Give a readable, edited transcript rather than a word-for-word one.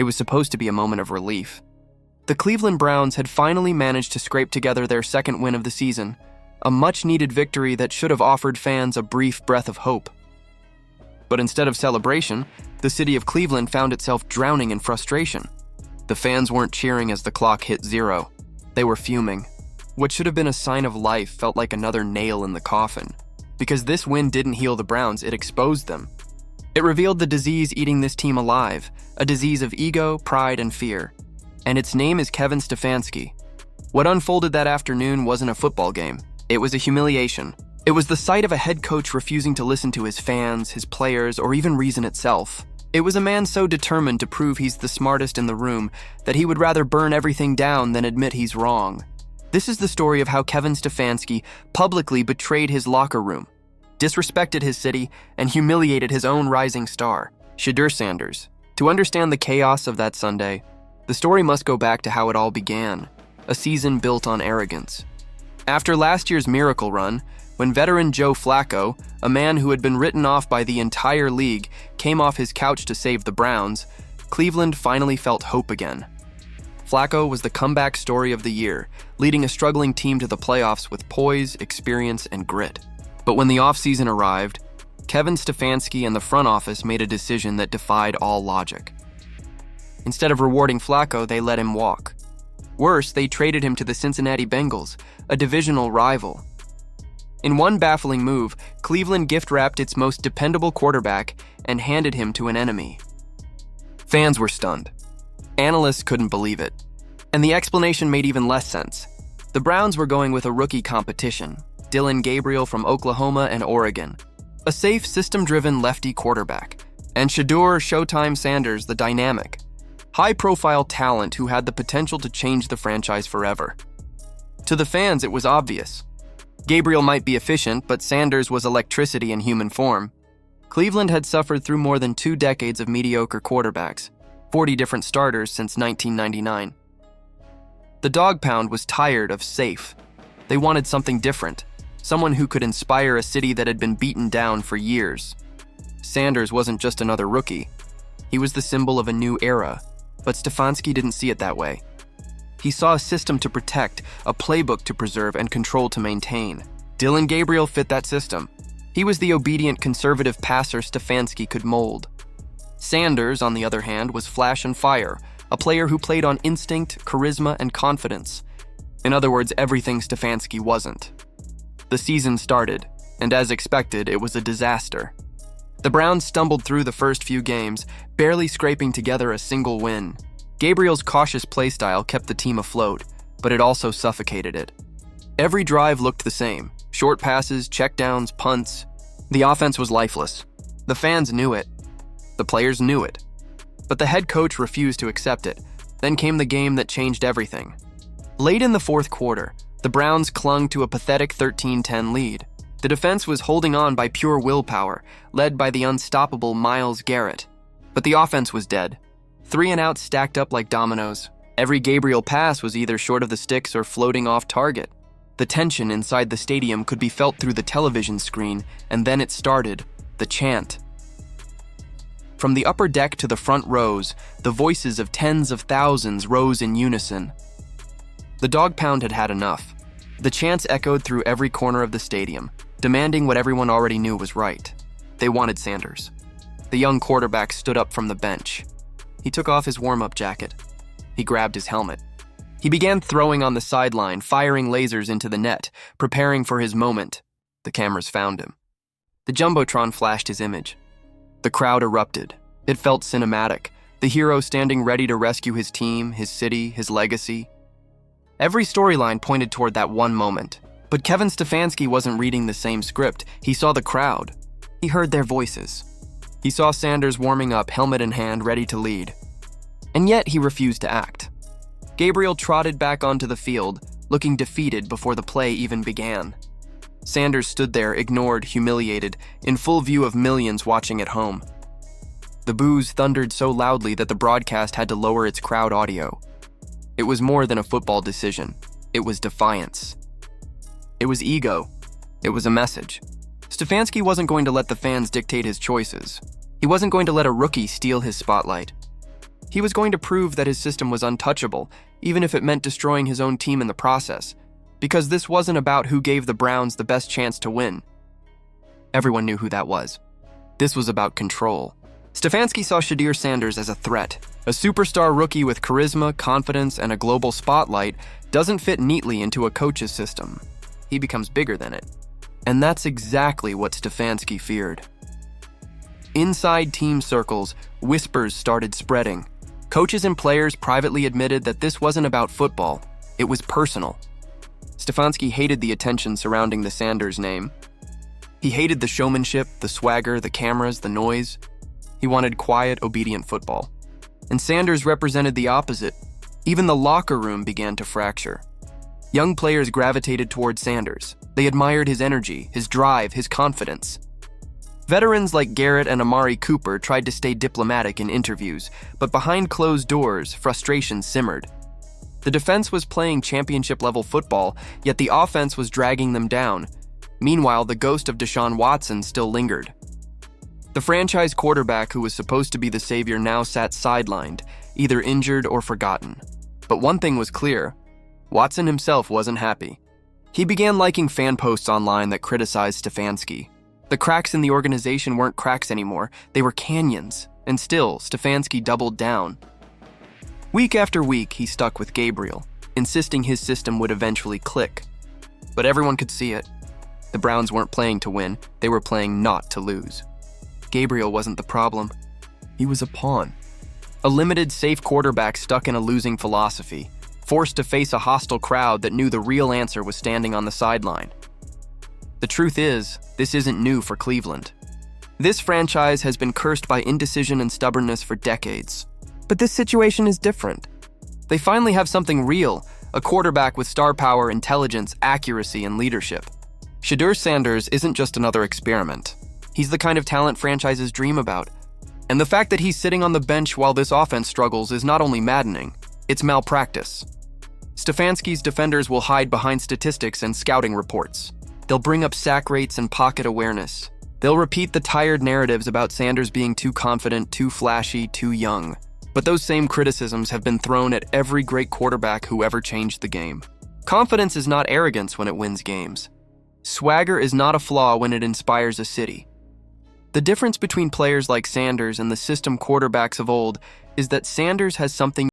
It was supposed to be a moment of relief. The Cleveland Browns had finally managed to scrape together their second win of the season, a much-needed victory that should have offered fans a brief breath of hope. But instead of celebration, the city of Cleveland found itself drowning in frustration. The fans weren't cheering as the clock hit 0. They were fuming. What should have been a sign of life felt like another nail in the coffin. Because this win didn't heal the Browns, it exposed them. It revealed the disease eating this team alive, a disease of ego, pride, and fear. And its name is Kevin Stefanski. What unfolded that afternoon wasn't a football game. It was a humiliation. It was the sight of a head coach refusing to listen to his fans, his players, or even reason itself. It was a man so determined to prove he's the smartest in the room that he would rather burn everything down than admit he's wrong. This is the story of how Kevin Stefanski publicly betrayed his locker room, disrespected his city, and humiliated his own rising star, Shedeur Sanders. To understand the chaos of that Sunday, the story must go back to how it all began, a season built on arrogance. After last year's miracle run, when veteran Joe Flacco, a man who had been written off by the entire league, came off his couch to save the Browns, Cleveland finally felt hope again. Flacco was the comeback story of the year, leading a struggling team to the playoffs with poise, experience, and grit. But when the offseason arrived, Kevin Stefanski and the front office made a decision that defied all logic. Instead of rewarding Flacco, they let him walk. Worse, they traded him to the Cincinnati Bengals, a divisional rival. In one baffling move, Cleveland gift-wrapped its most dependable quarterback and handed him to an enemy. Fans were stunned. Analysts couldn't believe it. And the explanation made even less sense. The Browns were going with a rookie competition, Dillon Gabriel from Oklahoma and Oregon, a safe, system-driven lefty quarterback, and Shedeur Showtime Sanders, the dynamic, high-profile talent who had the potential to change the franchise forever. To the fans, it was obvious. Gabriel might be efficient, but Sanders was electricity in human form. Cleveland had suffered through more than 2 decades of mediocre quarterbacks, 40 different starters since 1999. The dog pound was tired of safe. They wanted something different, someone who could inspire a city that had been beaten down for years. Sanders wasn't just another rookie. He was the symbol of a new era, but Stefanski didn't see it that way. He saw a system to protect, a playbook to preserve, and control to maintain. Dillon Gabriel fit that system. He was the obedient conservative passer Stefanski could mold. Sanders, on the other hand, was flash and fire, a player who played on instinct, charisma, and confidence. In other words, everything Stefanski wasn't. The season started, and as expected, it was a disaster. The Browns stumbled through the first few games, barely scraping together a single win. Gabriel's cautious play style kept the team afloat, but it also suffocated it. Every drive looked the same: short passes, checkdowns, punts. The offense was lifeless. The fans knew it. The players knew it. But the head coach refused to accept it. Then came the game that changed everything. Late in the fourth quarter, the Browns clung to a pathetic 13-10 lead. The defense was holding on by pure willpower, led by the unstoppable Myles Garrett. But the offense was dead. 3 and outs stacked up like dominoes. Every Gabriel pass was either short of the sticks or floating off target. The tension inside the stadium could be felt through the television screen, and then it started, the chant. From the upper deck to the front rows, the voices of tens of thousands rose in unison. The dog pound had had enough. The chants echoed through every corner of the stadium, demanding what everyone already knew was right. They wanted Sanders. The young quarterback stood up from the bench. He took off his warm-up jacket. He grabbed his helmet. He began throwing on the sideline, firing lasers into the net, preparing for his moment. The cameras found him. The Jumbotron flashed his image. The crowd erupted. It felt cinematic, the hero standing ready to rescue his team, his city, his legacy. Every storyline pointed toward that one moment. But Kevin Stefanski wasn't reading the same script. He saw the crowd. He heard their voices. He saw Sanders warming up, helmet in hand, ready to lead. And yet he refused to act. Gabriel trotted back onto the field, looking defeated before the play even began. Sanders stood there, ignored, humiliated, in full view of millions watching at home. The boos thundered so loudly that the broadcast had to lower its crowd audio. It was more than a football decision. It was defiance. It was ego. It was a message. Stefanski wasn't going to let the fans dictate his choices. He wasn't going to let a rookie steal his spotlight. He was going to prove that his system was untouchable, even if it meant destroying his own team in the process, because this wasn't about who gave the Browns the best chance to win. Everyone knew who that was. This was about control. Stefanski saw Shedeur Sanders as a threat. A superstar rookie with charisma, confidence, and a global spotlight doesn't fit neatly into a coach's system. He becomes bigger than it. And that's exactly what Stefanski feared. Inside team circles, whispers started spreading. Coaches and players privately admitted that this wasn't about football. It was personal. Stefanski hated the attention surrounding the Sanders name. He hated the showmanship, the swagger, the cameras, the noise. He wanted quiet, obedient football. And Sanders represented the opposite. Even the locker room began to fracture. Young players gravitated toward Sanders. They admired his energy, his drive, his confidence. Veterans like Garrett and Amari Cooper tried to stay diplomatic in interviews, but behind closed doors, frustration simmered. The defense was playing championship-level football, yet the offense was dragging them down. Meanwhile, the ghost of Deshaun Watson still lingered. The franchise quarterback who was supposed to be the savior now sat sidelined, either injured or forgotten. But one thing was clear: Watson himself wasn't happy. He began liking fan posts online that criticized Stefanski. The cracks in the organization weren't cracks anymore, they were canyons, and still, Stefanski doubled down. Week after week, he stuck with Gabriel, insisting his system would eventually click. But everyone could see it. The Browns weren't playing to win, they were playing not to lose. Gabriel wasn't the problem. He was a pawn. A limited, safe quarterback stuck in a losing philosophy, forced to face a hostile crowd that knew the real answer was standing on the sideline. The truth is, this isn't new for Cleveland. This franchise has been cursed by indecision and stubbornness for decades. But this situation is different. They finally have something real, a quarterback with star power, intelligence, accuracy, and leadership. Shedeur Sanders isn't just another experiment. He's the kind of talent franchises dream about. And the fact that he's sitting on the bench while this offense struggles is not only maddening, it's malpractice. Stefanski's defenders will hide behind statistics and scouting reports. They'll bring up sack rates and pocket awareness. They'll repeat the tired narratives about Sanders being too confident, too flashy, too young. But those same criticisms have been thrown at every great quarterback who ever changed the game. Confidence is not arrogance when it wins games. Swagger is not a flaw when it inspires a city. The difference between players like Sanders and the system quarterbacks of old is that Sanders has something